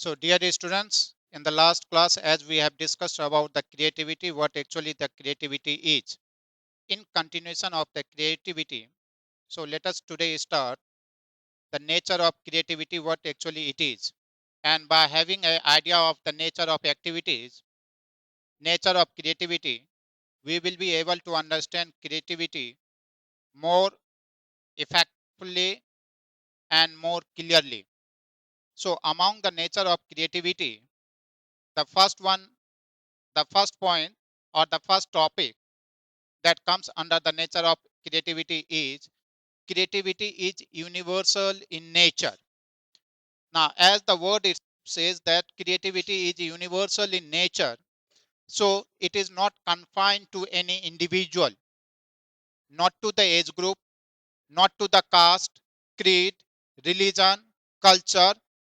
So, dear students, in the last class, as we have discussed about the creativity, what actually the creativity is. In continuation of the creativity, so let us today start the nature of creativity, what actually it is. And by having an idea of the nature of activities, nature of creativity, we will be able to understand creativity more effectively and more clearly. So, among the nature of creativity, the first one, the first point or the first topic that comes under the nature of creativity is universal in nature. Now, as the word it says that creativity is universal in nature, so it is not confined to any individual, not to the age group, not to the caste, creed, religion, culture,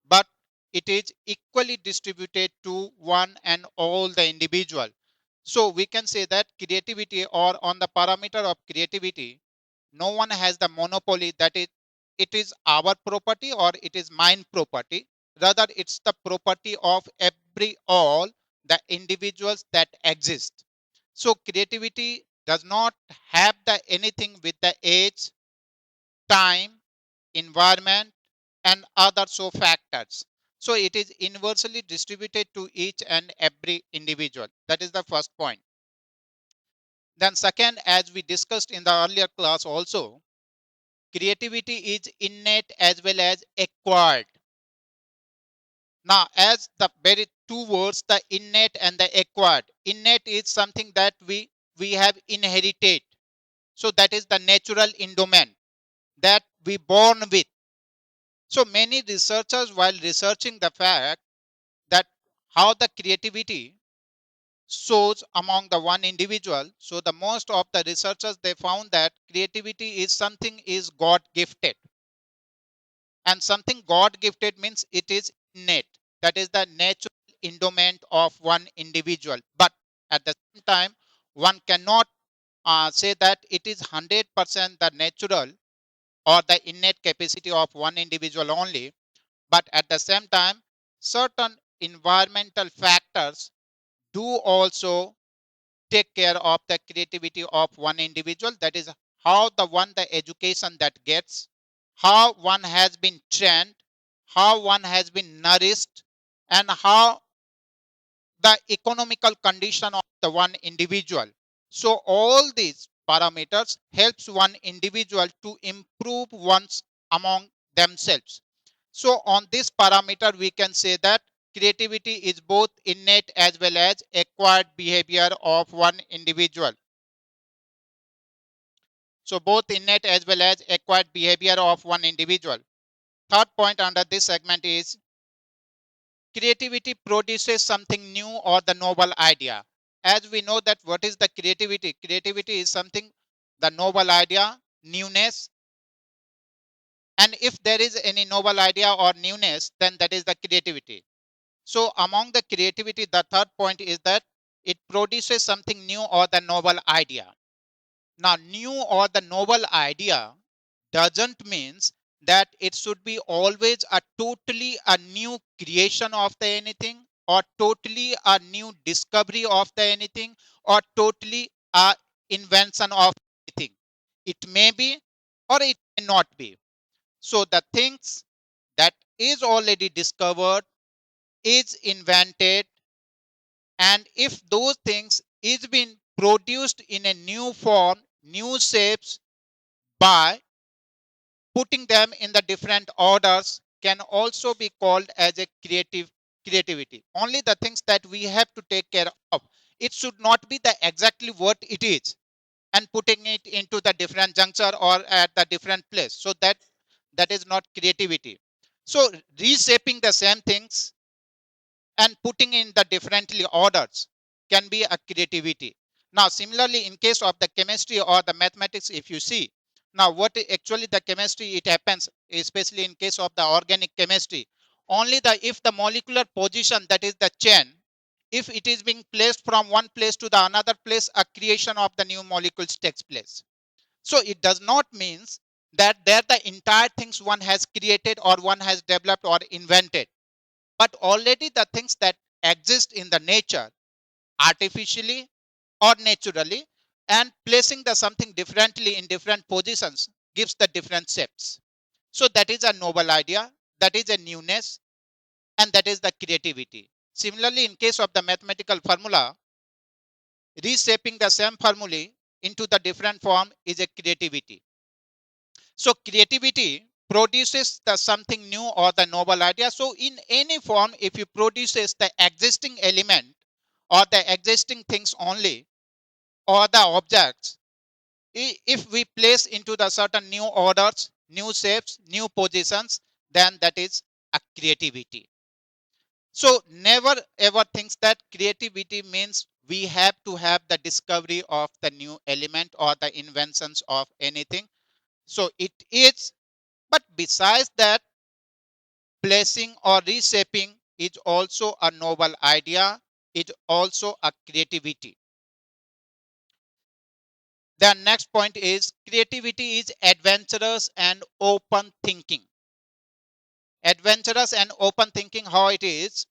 but it is equally distributed to one and all the individual. So we can say that creativity or on the parameter of creativity, no one has the monopoly that it is our property or it is mine property. Rather, it's the property of every all the individuals that exist. So creativity does not have the anything with the age, time, environment, and other so factors. So it is universally distributed to each and every individual. That is the first point. Then second, as we discussed in the earlier class also, creativity is innate as well as acquired. Now, as the very two words, the innate and the acquired. Innate is something that we have inherited. So that is the natural endowment that we born with. So many researchers, while researching the fact that how the creativity shows among the one individual, so the most of the researchers they found that creativity is something is God gifted, and something God gifted means it is innate. That is the natural endowment of one individual. But at the same time, one cannot say that it is 100% the natural or the innate capacity of one individual only. But at the same time, certain environmental factors do also take care of the creativity of one individual. That is how the education that gets, how one has been trained, how one has been nourished, and how the economical condition of the one individual. So all these parameters helps one individual to improve one's among themselves. So on this parameter, we can say that creativity is both innate as well as acquired behavior of one individual. So both innate as well as acquired behavior of one individual. Third point under this segment is creativity produces something new or the novel idea. As we know that what is the creativity? Creativity is something, the novel idea, newness. And if there is any novel idea or newness, then that is the creativity. So among the creativity, the third point is that it produces something new or the novel idea. Now, new or the novel idea doesn't means that it should be always a totally a new creation of the anything, or totally a new discovery of the anything, or totally a invention of anything. It may be or it may not be. So the things that is already discovered, is invented, and if those things is being produced in a new form, new shapes, by putting them in the different orders, can also be called as a creativity. Only the things that we have to take care of, it should not be the exactly what it is and putting it into the different juncture or at the different place. So that is not creativity. So reshaping the same things and putting in the differently orders can be a creativity. Now, similarly, in case of the chemistry or the mathematics, if you see, now what actually the chemistry, it happens, especially in case of the organic chemistry, only the if the molecular position, that is the chain, if it is being placed from one place to the another place, a creation of the new molecules takes place. So it does not means that there the entire things one has created or one has developed or invented. but already the things that exist in the nature artificially or naturally, and placing the something differently in different positions gives the different shapes. So that is a novel idea, that is a newness, and that is the creativity. Similarly, in case of the mathematical formula, reshaping the same formulae into the different form is a creativity. So creativity produces the something new or the novel idea. So in any form, if you produces the existing element or the existing things only, or the objects, if we place into the certain new orders, new shapes, new positions, then that is a creativity. So never ever thinks that creativity means we have to have the discovery of the new element or the inventions of anything. So it is, but besides that, placing or reshaping is also a novel idea, it also a creativity. The next point is creativity is adventurous and open thinking. Adventurous and open thinking, how it is.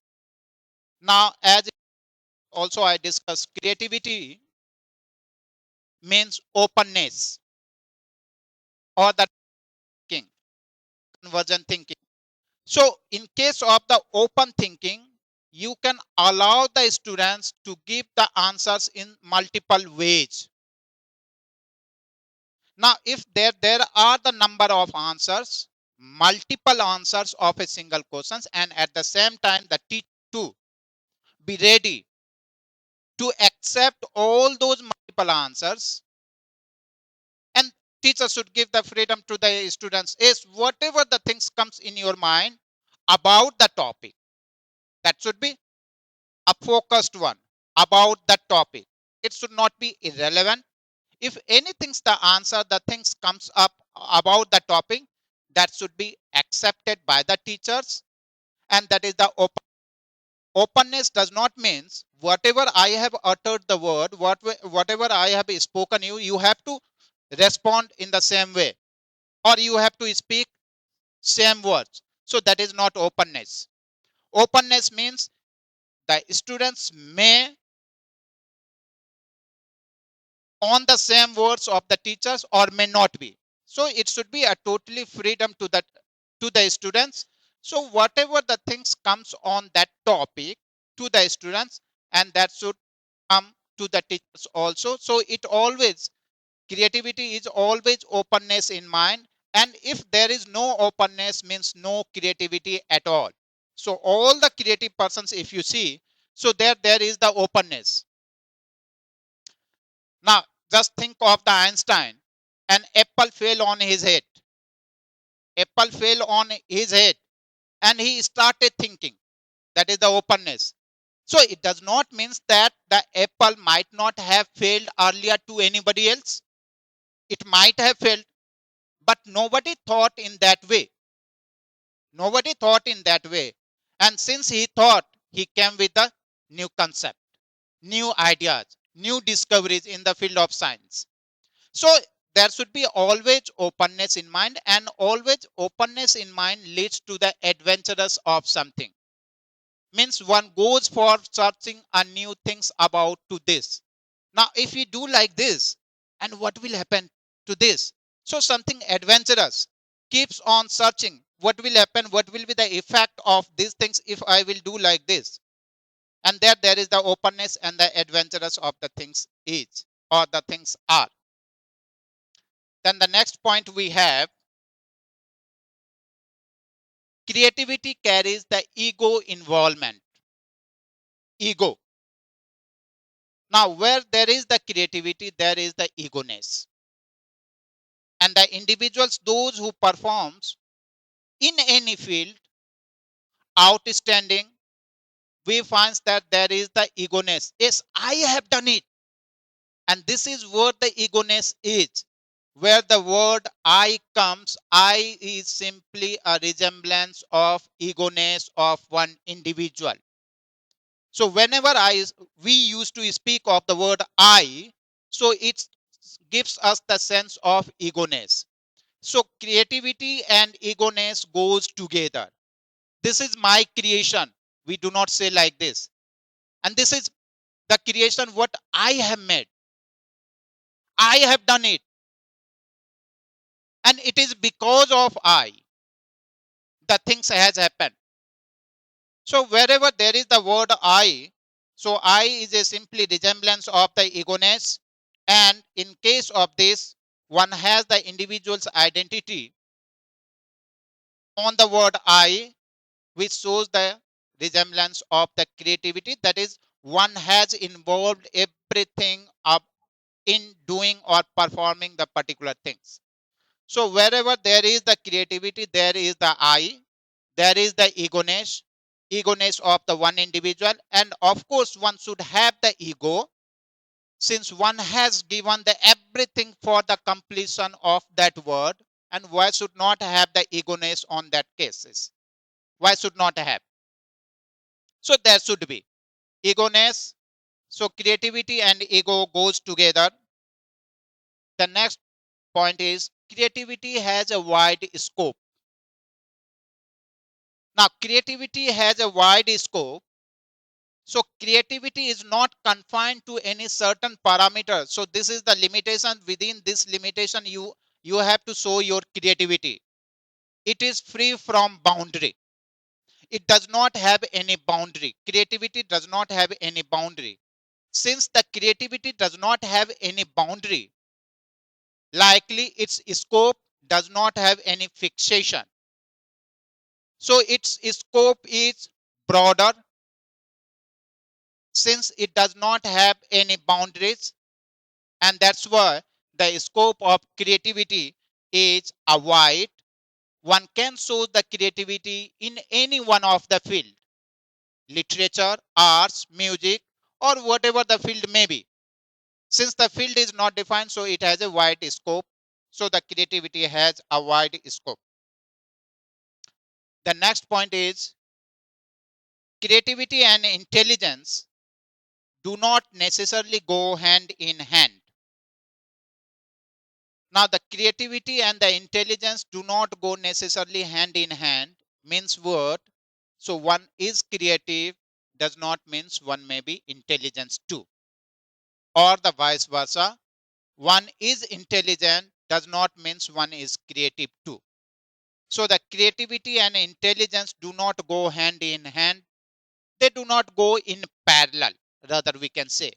Now, as also I discussed, creativity means openness or the thinking, convergent thinking. So, in case of the open thinking, you can allow the students to give the answers in multiple ways. Now, if there are the number of answers, multiple answers of a single questions, and at the same time the teacher to be ready to accept all those multiple answers, and teacher should give the freedom to the students is whatever the things comes in your mind about the topic, that should be a focused one about the topic. It should not be irrelevant. If anything's the answer, the things comes up about the topic, that should be accepted by the teachers, and that is the openness. Does not means whatever I have uttered the word, whatever I have spoken, you have to respond in the same way, or you have to speak same words. So that is not openness. Openness means the students may on the same words of the teachers or may not be. So it should be a totally freedom to the students. So whatever the things comes on that topic to the students, and that should come to the teachers also. So it always, creativity is always openness in mind, and if there is no openness means no creativity at all. So all the creative persons, if you see, so there is the openness. Now just think of the Einstein. An apple fell on his head. Apple fell on his head, and he started thinking. That is the openness. So it does not mean that the apple might not have failed earlier to anybody else. It might have failed, but nobody thought in that way. Nobody thought in that way. And since he thought, he came with a new concept, new ideas, new discoveries in the field of science. So there should be always openness in mind, and always openness in mind leads to the adventurous of something. Means one goes for searching a new things about to this. Now, if we do like this, and what will happen to this? So something adventurous keeps on searching. What will happen? What will be the effect of these things if I will do like this? And there is the openness and the adventurous of the things is, or the things are. Then the next point we have, creativity carries the ego involvement. Ego. Now, where there is the creativity, there is the egoness. And the individuals, those who performs in any field outstanding, we find that there is the egoness. Yes, I have done it. And this is what the egoness is. Where the word I comes, I is simply a resemblance of egoness of one individual. So whenever we used to speak of the word I, so it gives us the sense of egoness. So creativity and egoness goes together. This is my creation. We do not say like this. And this is the creation what I have made. I have done it. And it is because of I the things has happened. So wherever there is the word I, so I is a simply resemblance of the egoness. And in case of this, one has the individual's identity on the word I, which shows the resemblance of the creativity. That is, one has involved everything up in doing or performing the particular things. So wherever there is the creativity, there is the I, there is the egoness of the one individual. And of course, one should have the ego, since one has given the everything for the completion of that word. And why should not have the egoness on that cases? Why should not have? So there should be egoness. So creativity and ego goes together. The next point is creativity has a wide scope. Now, creativity has a wide scope. So creativity is not confined to any certain parameter. So this is the limitation. Within this limitation, you have to show your creativity. It is free from boundary. It does not have any boundary. Creativity does not have any boundary. Since the creativity does not have any boundary, likely its scope does not have any fixation. So its scope is broader, since it does not have any boundaries. And that's why the scope of creativity is a wide. One can show the creativity in any one of the field: literature, arts, music, or whatever the field may be. Since the field is not defined, so it has a wide scope. So the creativity has a wide scope. The next point is creativity and intelligence do not necessarily go hand in hand. Now, the creativity and the intelligence do not go necessarily hand in hand. Means what? So one is creative does not means one may be intelligent too. Or the vice versa. One is intelligent does not means one is creative too. So the creativity and intelligence do not go hand in hand. They do not go in parallel. Rather, we can say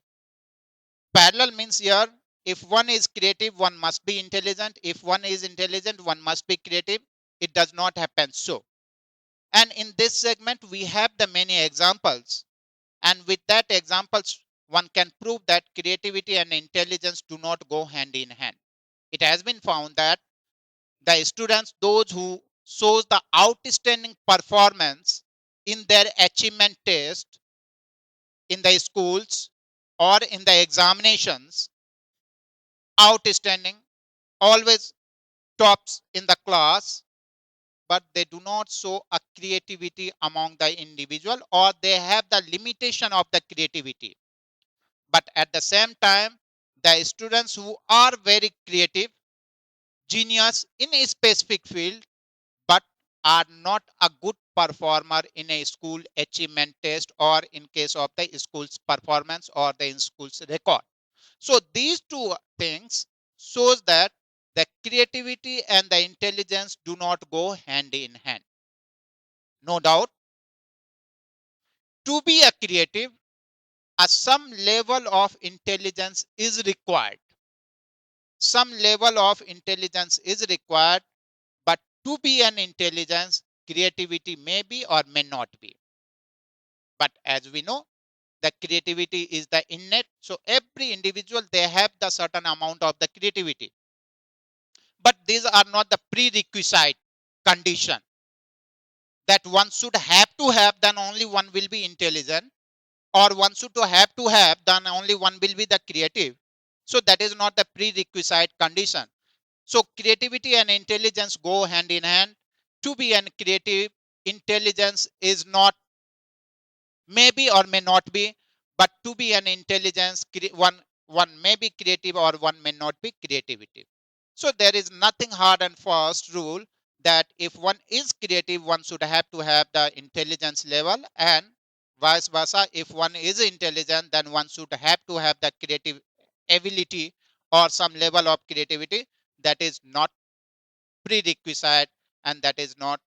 parallel means here, if one is creative, one must be intelligent. If one is intelligent, one must be creative. It does not happen so. And in this segment, we have the many examples. And with that examples, one can prove that creativity and intelligence do not go hand in hand. It has been found that the students, those who shows the outstanding performance in their achievement test in the schools or in the examinations, outstanding, always tops in the class, but they do not show a creativity among the individual, or they have the limitation of the creativity. But at the same time, the students who are very creative, genius in a specific field, but are not a good performer in a school achievement test, or in case of the school's performance or the school's record. So these two things shows that the creativity and the intelligence do not go hand in hand. No doubt, to be a creative, some level of intelligence is required. Some level of intelligence is required, but to be an intelligence, creativity may be or may not be. But as we know, the creativity is the innate. So every individual, they have the certain amount of the creativity. But these are not the prerequisite condition that one should have to have, then only one will be intelligent, or one should to have, then only one will be the creative. So that is not the prerequisite condition. So creativity and intelligence go hand in hand. To be an creative, intelligence is not maybe or may not be, but to be an intelligence, one may be creative or one may not be creativity. So there is nothing hard and fast rule that if one is creative, one should have to have the intelligence level, and Vice versa, if one is intelligent, then one should have to have the creative ability or some level of creativity. That is not prerequisite, and that is not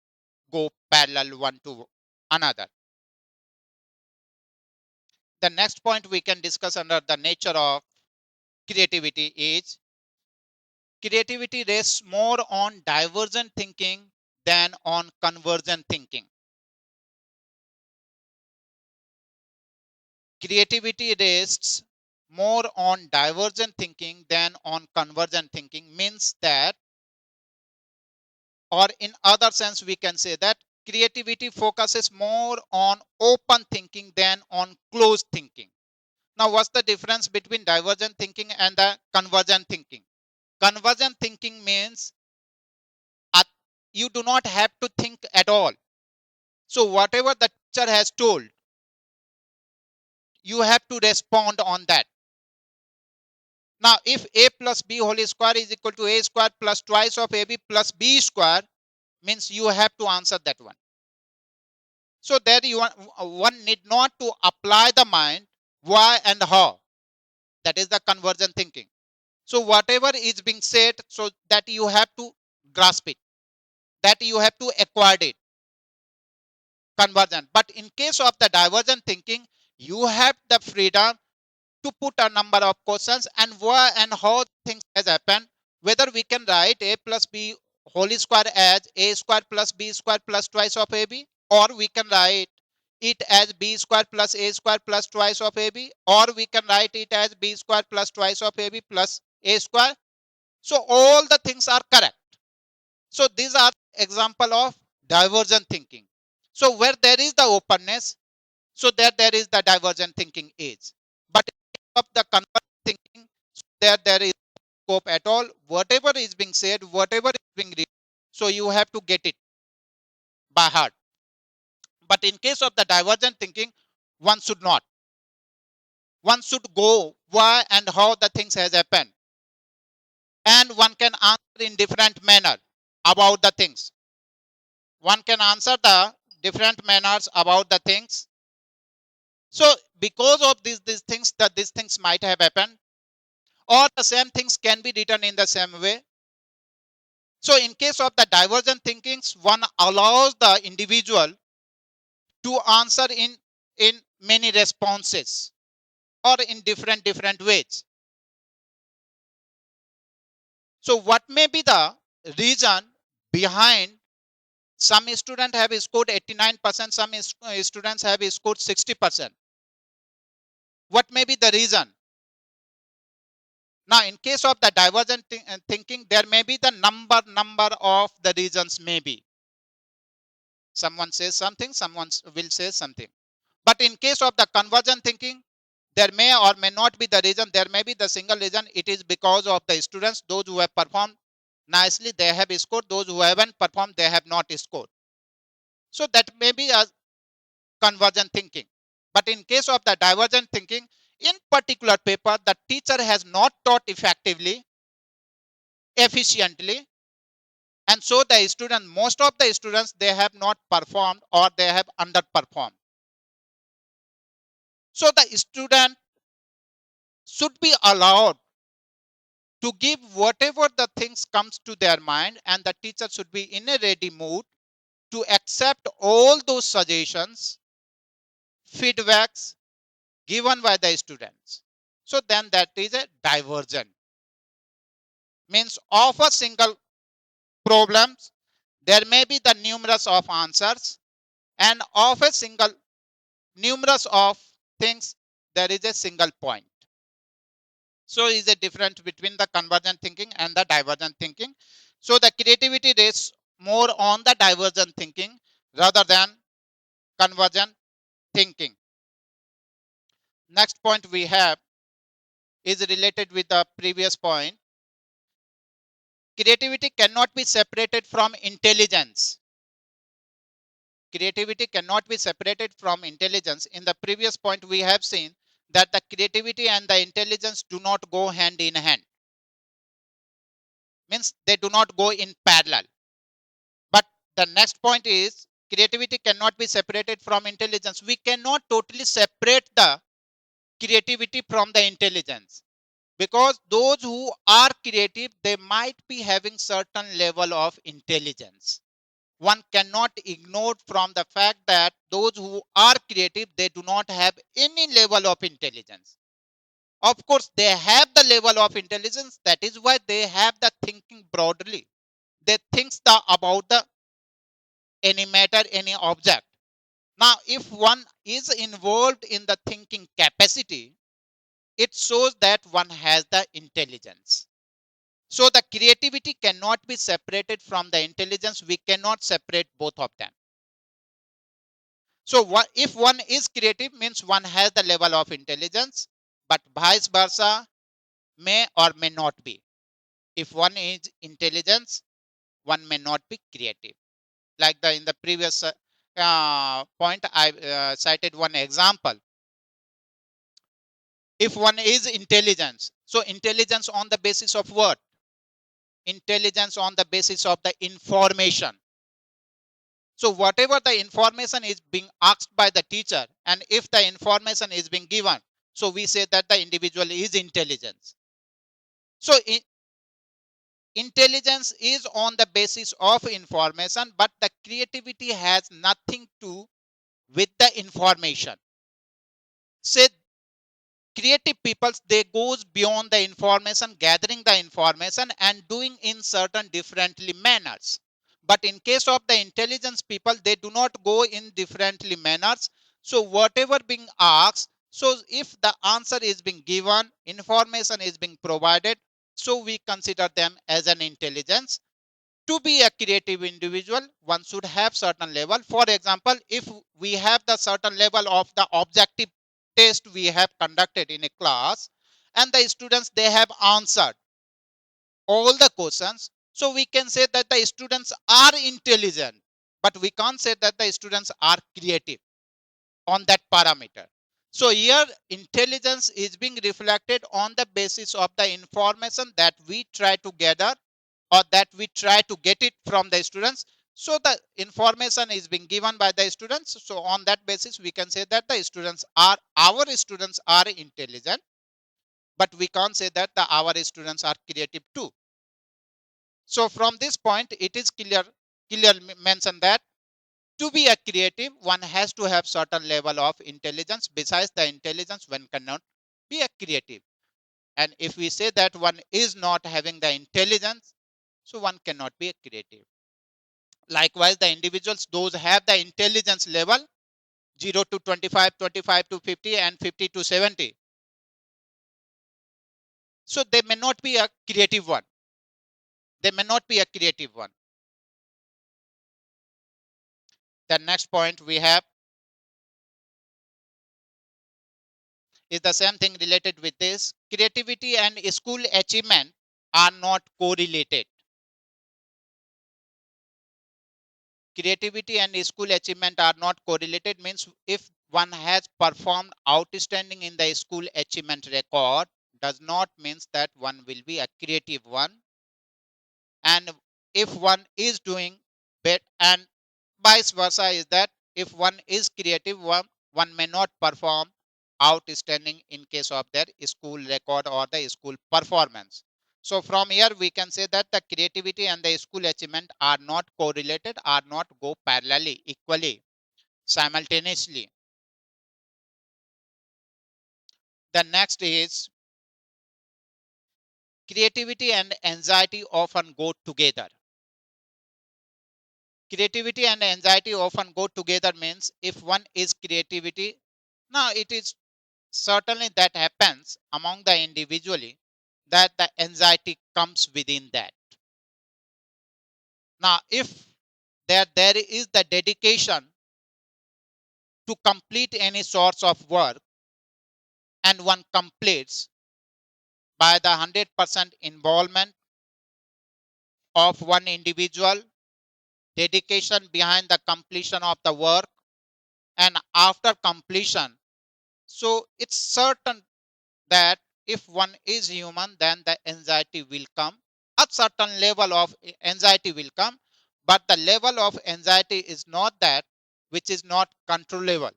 go parallel one to another. The next point we can discuss under the nature of creativity is creativity rests more on divergent thinking than on convergent thinking. Creativity rests more on divergent thinking than on convergent thinking, means that, or in other sense we can say that creativity focuses more on open thinking than on closed thinking. Now what's the difference between divergent thinking and the convergent thinking? Convergent thinking means you do not have to think at all. So whatever the teacher has told, you have to respond on that. Now if a plus b whole square is equal to a square plus twice of ab plus b square, means you have to answer that one. So there you want, one need not to apply the mind why and how. That is the convergent thinking. So whatever is being said, so that you have to grasp it, that you have to acquire it. Convergent. But in case of the divergent thinking, you have the freedom to put a number of questions and why and how things has happened. Whether we can write a plus b whole square as a square plus b square plus twice of ab, or we can write it as b square plus a square plus twice of ab, or we can write it as b square plus twice of ab plus a square. So all the things are correct. So these are example of divergent thinking. So where there is the openness, so there is the divergent thinking is. But of the convergent thinking, there is scope at all. Whatever is being said, whatever is being written, so you have to get it by heart. But in case of the divergent thinking, one should not. One should go why and how the things has happened, and one can answer in different manner about the things. One can answer the different manners about the things. So because of these things, that these things might have happened, or the same things can be written in the same way. So in case of the divergent thinkings, one allows the individual to answer in many responses or in different ways. So what may be the reason behind some students have scored 89%, some students have scored 60%? What may be the reason? Now, in case of the divergent thinking, there may be the number of the reasons may be. Someone says something, someone will say something. But in case of the convergent thinking, there may or may not be the reason. There may be the single reason. It is because of the students. Those who have performed nicely, they have scored. Those who haven't performed, they have not scored. So that may be a convergent thinking. But in case of the divergent thinking, in particular paper, the teacher has not taught effectively, efficiently, and so the student, most of the students, they have not performed or they have underperformed. So the student should be allowed to give whatever the things comes to their mind, and the teacher should be in a ready mood to accept all those suggestions, feedbacks given by the students. So then that is a divergent. Means of a single problem, there may be the numerous of answers, and of a single numerous of things, there is a single point. So is a difference between the convergent thinking and the divergent thinking. So the creativity rests more on the divergent thinking rather than convergent thinking. Next point we have is related with the previous point. Creativity cannot be separated from intelligence. Creativity cannot be separated from intelligence. In the previous point, we have seen that the creativity and the intelligence do not go hand in hand. Means they do not go in parallel. But the next point is creativity cannot be separated from intelligence. We cannot totally separate the creativity from the intelligence, because those who are creative, they might be having certain level of intelligence. One cannot ignore from the fact that those who are creative, they do not have any level of intelligence. Of course, they have the level of intelligence. That is why they have the thinking broadly. They think about the any matter, any object. Now, if one is involved in the thinking capacity, it shows that one has the intelligence. So the creativity cannot be separated from the intelligence. We cannot separate both of them. So if one is creative, means one has the level of intelligence, but vice versa may or may not be. If one is intelligence, one may not be creative. Like in the previous point, I cited one example. If one is intelligence, so intelligence on the basis of what? Intelligence on the basis of the information. So whatever the information is being asked by the teacher, and if the information is being given, so we say that the individual is intelligence. So intelligence is on the basis of information, but the creativity has nothing to do with the information. Say creative people, they goes beyond the information, gathering the information and doing in certain differently manners. But in case of the intelligence people, they do not go in differently manners. So whatever being asked, so if the answer is being given, information is being provided, so we consider them as an intelligence. To be a creative individual, one should have certain level. For example, if we have the certain level of the objective test we have conducted in a class, and the students, they have answered all the questions, so we can say that the students are intelligent, but we can't say that the students are creative on that parameter. So here intelligence is being reflected on the basis of the information that we try to gather, or that we try to get it from the students. So the information is being given by the students. So on that basis, we can say that the students are, our students are intelligent, but we can't say that our students are creative too. So from this point, it is clear mentioned that to be a creative, one has to have certain level of intelligence. Besides the intelligence, one cannot be a creative. And if we say that one is not having the intelligence, so one cannot be a creative. Likewise, the individuals, those have the intelligence level 0 to 25, 25 to 50, and 50 to 70. So they may not be a creative one. They may not be a creative one. The next point we have is the same thing related with this. Creativity and school achievement are not correlated. Creativity and school achievement are not correlated, means if one has performed outstanding in the school achievement record, does not means that one will be a creative one. And if one is doing bad, and vice versa, is that if one is creative, one may not perform outstanding in case of their school record or the school performance. So from here we can say that the creativity and the school achievement are not correlated, are not go parallelly, equally, simultaneously. The next is creativity and anxiety often go together. Creativity and anxiety often go together, means if one is creativity, now it is certainly that happens among the individually, that the anxiety comes within that. Now if there is the dedication to complete any sorts of work, and one completes by the 100% involvement of one individual, dedication behind the completion of the work, and after completion, so it's certain that if one is human, then the anxiety will come. A certain level of anxiety will come, but the level of anxiety is not that which is not controllable.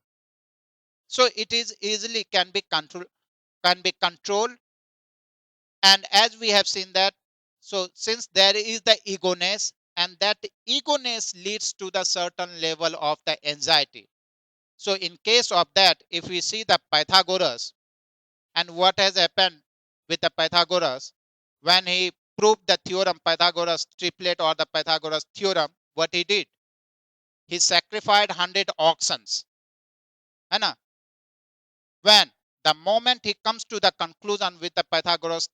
So it is easily can be controlled. And as we have seen that, so since there is the egoness, and that egoness leads to the certain level of the anxiety. So in case of that, if we see the Pythagoras, and what has happened with the Pythagoras when he proved the theorem Pythagoras triplet or the Pythagoras theorem, what he did, he sacrificed 100 oxens. है ना? When the moment he comes to the conclusion with the Pythagoras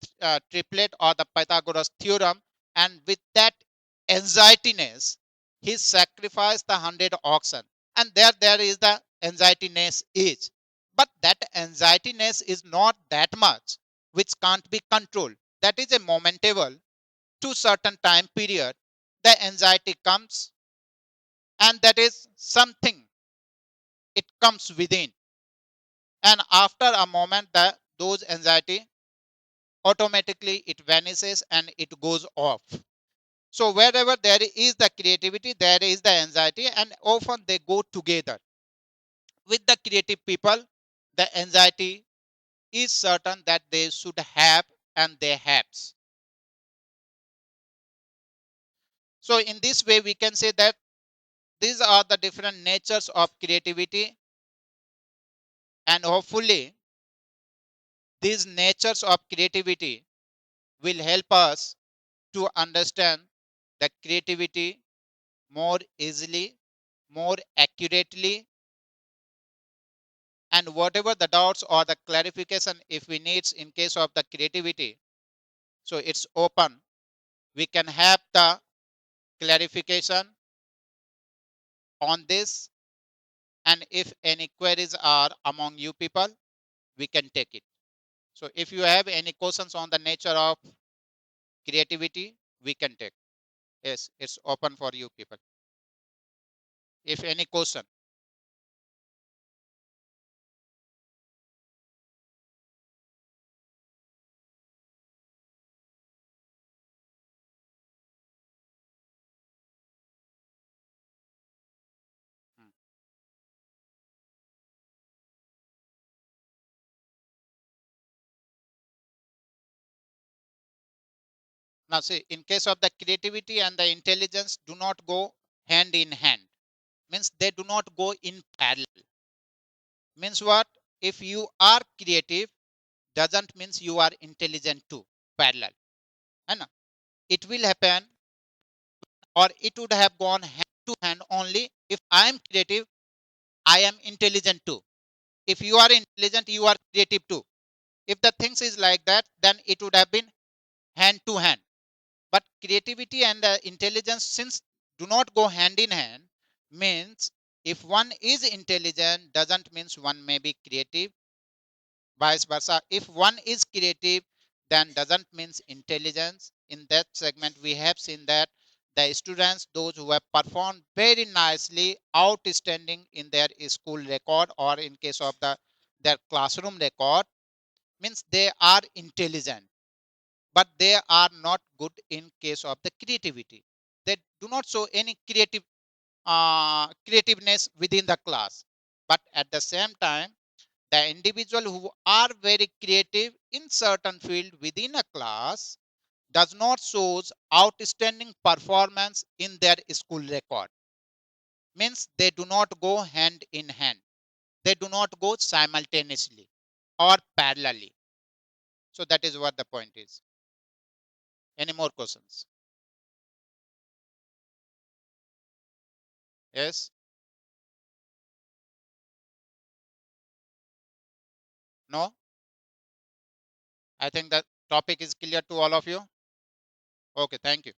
triplet or the Pythagoras theorem, and with that anxietiness, he sacrificed the 100 oxen. And there is the anxietiness is. But that anxietiness is not that much, which can't be controlled. That is a momentable to certain time period. The anxiety comes, and that is something, it comes within. And after a moment, those anxiety automatically it vanishes and it goes off. So wherever there is the creativity, there is the anxiety, and often they go together. With the creative people, the anxiety is certain that they should have, and they have. So in this way, we can say that these are the different natures of creativity, and hopefully these natures of creativity will help us to understand the creativity more easily, more accurately, and whatever the doubts or the clarification if we need in case of the creativity, so it's open, we can have the clarification on this. And if any queries are among you people, we can take it. So if you have any questions on the nature of creativity, we can take. Yes, it's open for you people. If any question. Hmm. Now see, in case of the creativity and the intelligence do not go hand in hand. Means they do not go in parallel. Means what? If you are creative, doesn't means you are intelligent too. Parallel. है ना? It will happen, or it would have gone hand to hand only if I am creative, I am intelligent too. If you are intelligent, you are creative too. If the things is like that, then it would have been hand to hand. But creativity and intelligence, since do not go hand in hand, means if one is intelligent, doesn't means one may be creative. Vice versa. If one is creative, then doesn't means intelligence. In that segment, we have seen that the students, those who have performed very nicely, outstanding in their school record or in case of their classroom record, means they are intelligent, but they are not good in case of the creativity. They do not show any creativeness within the class. But at the same time, the individual who are very creative in certain field within a class does not shows outstanding performance in their school record. Means they do not go hand in hand. They do not go simultaneously or parallelly. So that is what the point is. Any more questions? Yes? No? I think that topic is clear to all of you. Okay, thank you.